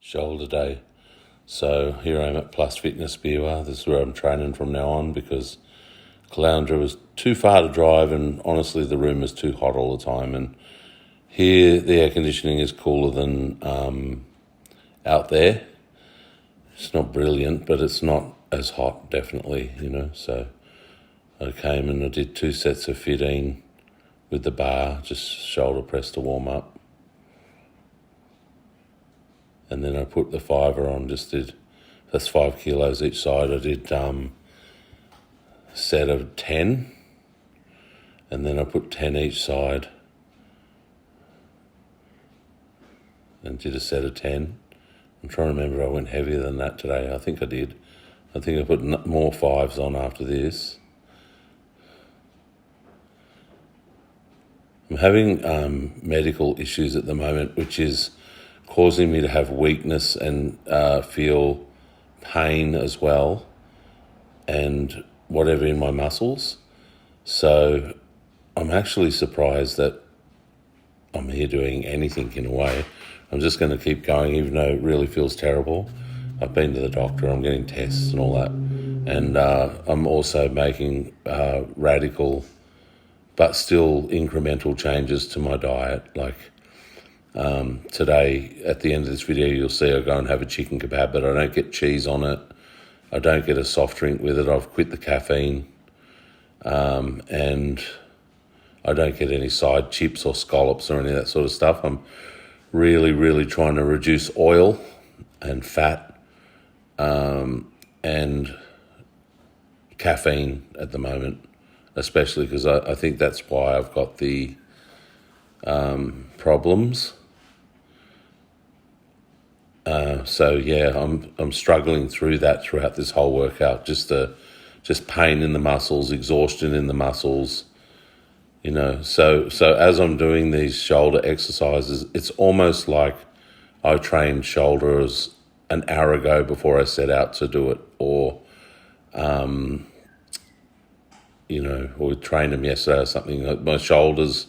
shoulder day. So here I am at Plus Fitness Beerwah. This is where I'm training from now on because Caloundra was too far to drive, and honestly the room is too hot all the time. And here the air conditioning is cooler than out there. It's not brilliant, but it's not as hot, definitely, So I came and I did 2 sets of 15 with the bar, just shoulder press to warm up. And then I put the 5er on, that's 5 kilos each side. I did set of 10, and then I put 10 each side and did a set of 10. I'm trying to remember, I went heavier than that today. I think I did. I think I put more 5s on after this. I'm having medical issues at the moment, which is causing me to have weakness and feel pain as well, and whatever in my muscles. So I'm actually surprised that I'm here doing anything in a way. I'm just going to keep going, even though it really feels terrible. I've been to the doctor, I'm getting tests and all that. And I'm also making radical but still incremental changes to my diet. Like today, at the end of this video, you'll see I go and have a chicken kebab, but I don't get cheese on it. I don't get a soft drink with it. I've quit the caffeine. And I don't get any side chips or scallops or any of that sort of stuff. I'm really, really trying to reduce oil and fat and caffeine at the moment, especially because I think that's why I've got the problems. So yeah, I'm struggling through that throughout this whole workout. Just pain in the muscles, exhaustion in the muscles. So as I'm doing these shoulder exercises, it's almost like I trained shoulders an hour ago before I set out to do it, or or trained them yesterday or something. Like my shoulders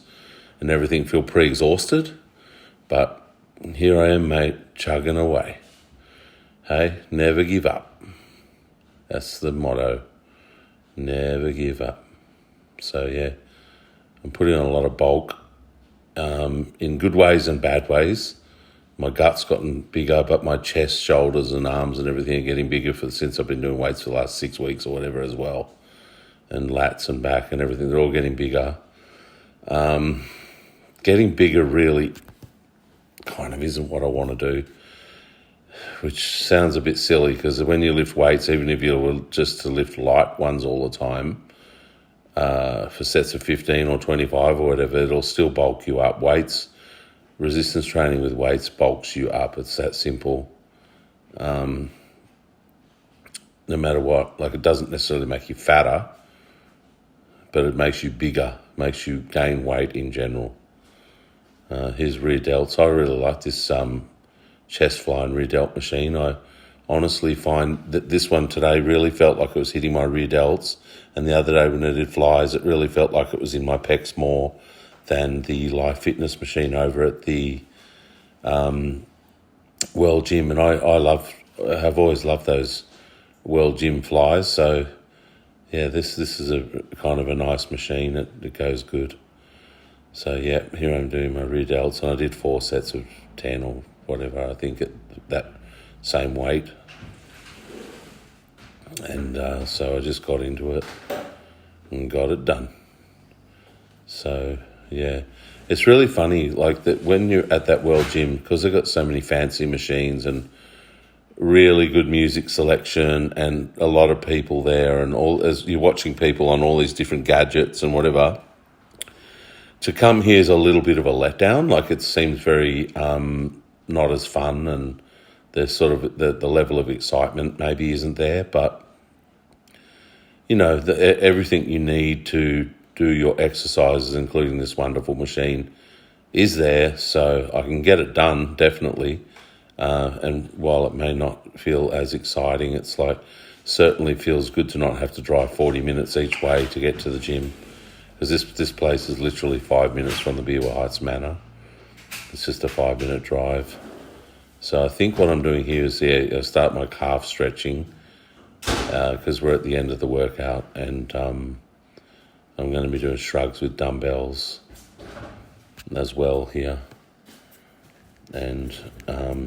and everything feel pre-exhausted, but here I am, mate, chugging away. Hey, never give up. That's the motto. Never give up. So yeah, I'm putting on a lot of bulk in good ways and bad ways. My gut's gotten bigger, but my chest, shoulders and arms and everything are getting bigger since I've been doing weights for the last 6 weeks or whatever as well. And lats and back and everything, they're all getting bigger. Getting bigger really kind of isn't what I want to do, which sounds a bit silly because when you lift weights, even if you were just to lift light ones all the time, for sets of 15 or 25 or whatever, it'll still bulk you up. Resistance training with weights bulks you up. It's that simple. No matter what, like it doesn't necessarily make you fatter, but it makes you bigger, makes you gain weight in general. Here's rear delts. I really like this chest flying rear delt machine. I honestly find that this one today really felt like it was hitting my rear delts, and the other day when I did flies, it really felt like it was in my pecs more than the Life Fitness machine over at the World Gym. And I have always loved those World Gym flies. So yeah, this is a kind of a nice machine. It goes good. So yeah, here I'm doing my rear delts, and I did 4 sets of 10 or whatever, I think at that same weight. And so I just got into it and got it done. So yeah, it's really funny, like that when you're at that World Gym, because they've got so many fancy machines and really good music selection and a lot of people there, and all as you're watching people on all these different gadgets and whatever. To come here is a little bit of a letdown. Like it seems very not as fun, and there's sort of the level of excitement maybe isn't there. But everything you need to do your exercises, including this wonderful machine, is there. So I can get it done definitely. And while it may not feel as exciting, it's like certainly feels good to not have to drive 40 minutes each way to get to the gym. Because this place is literally 5 minutes from the Beerwah Heights Manor. It's just a 5-minute drive. So I think what I'm doing here is I start my calf stretching because we're at the end of the workout, and I'm going to be doing shrugs with dumbbells as well here, and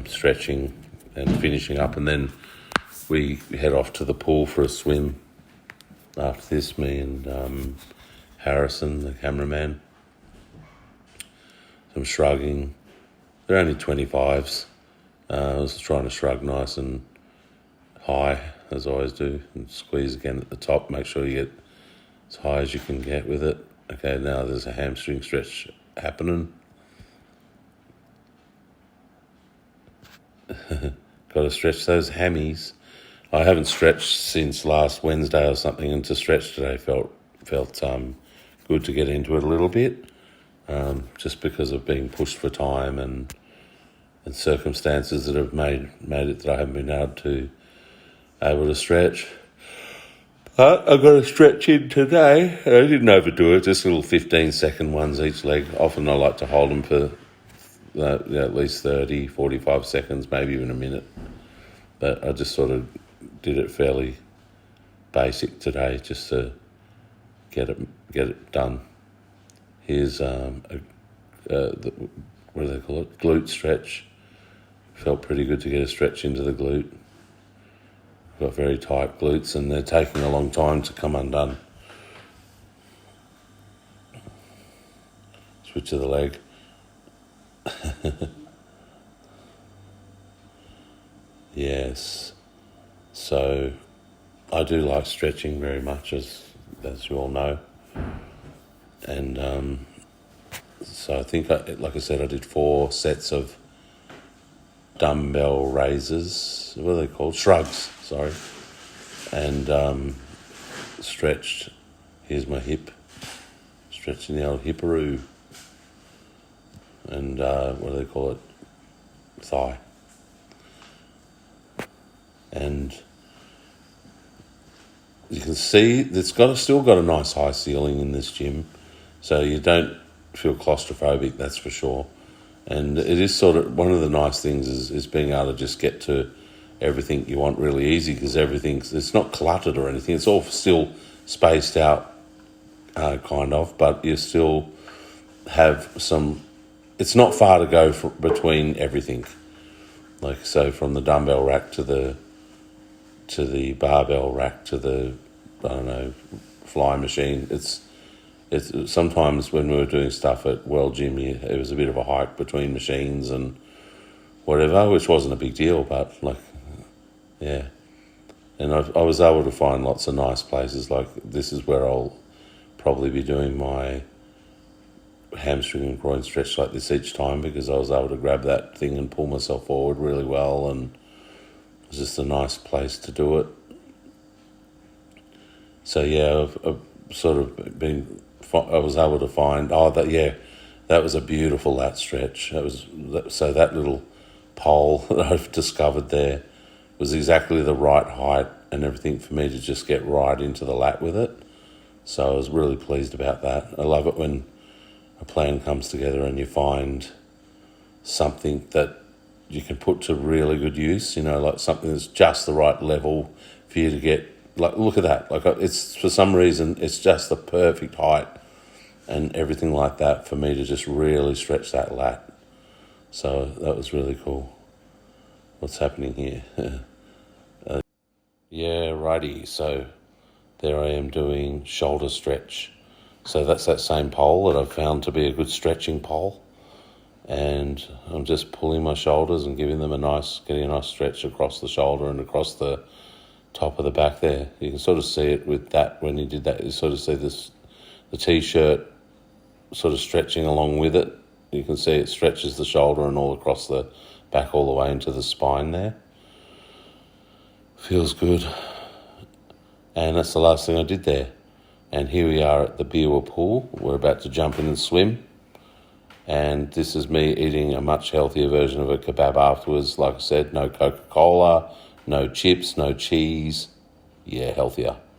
stretching and finishing up, and then we head off to the pool for a swim after this, me and Harrison, the cameraman. Some shrugging. They're only 25s. I was trying to shrug nice and high, as I always do, and squeeze again at the top. Make sure you get as high as you can get with it. Okay, now there's a hamstring stretch happening. Got to stretch those hammies. I haven't stretched since last Wednesday or something, and to stretch today felt good to get into it a little bit, just because of being pushed for time and circumstances that have made it that I haven't been able to stretch. But I've got to stretch in today. I didn't overdo it, just little 15-second ones each leg. Often I like to hold them for at least 30, 45 seconds, maybe even a minute. But I just sort of did it fairly basic today, just to get it done. Here's what do they call it? Glute stretch. Felt pretty good to get a stretch into the glute. Got very tight glutes, and they're taking a long time to come undone. Switch of the leg. Yes. So I do like stretching very much, as you all know. And so I think, like I said, I did 4 sets of dumbbell raises. What are they called? Shrugs, sorry. And stretched. Here's my hip. Stretching the old hipperoo. And what do they call it? Thigh. And you can see it's still got a nice high ceiling in this gym, so you don't feel claustrophobic, that's for sure. And it is sort of one of the nice things is being able to just get to everything you want really easy, because it's not cluttered or anything. It's all still spaced out, kind of, but you still have some. It's not far to go between everything. Like, so from the dumbbell rack to the barbell rack to the fly machine. It's sometimes when we were doing stuff at World Gym, it was a bit of a hike between machines and whatever, which wasn't a big deal, but yeah. And I was able to find lots of nice places. Like, this is where I'll probably be doing my hamstring and groin stretch like this each time, because I was able to grab that thing and pull myself forward really well, and it was just a nice place to do it. So yeah, I've sort of I was able to find, that was a beautiful lat stretch. So that little pole that I've discovered there was exactly the right height and everything for me to just get right into the lat with it. So I was really pleased about that. I love it when a plan comes together and you find something that you can put to really good use, like something that's just the right level for you to get. Like, look at that. Like, it's, for some reason, it's just the perfect height and everything like that for me to just really stretch that lat. So that was really cool. What's happening here? Yeah, righty. So there I am doing shoulder stretch. So that's that same pole that I've found to be a good stretching pole. And I'm just pulling my shoulders and getting a nice stretch across the shoulder and across the top of the back there. You can sort of see it with that. When you did that, you sort of see the t-shirt sort of stretching along with it. You can see it stretches the shoulder and all across the back, all the way into the spine there. Feels good. And that's the last thing I did there. And here we are at the Beerwah pool. We're about to jump in and swim. And this is me eating a much healthier version of a kebab afterwards. Like I said, no Coca-Cola, no chips, no cheese. Yeah, healthier.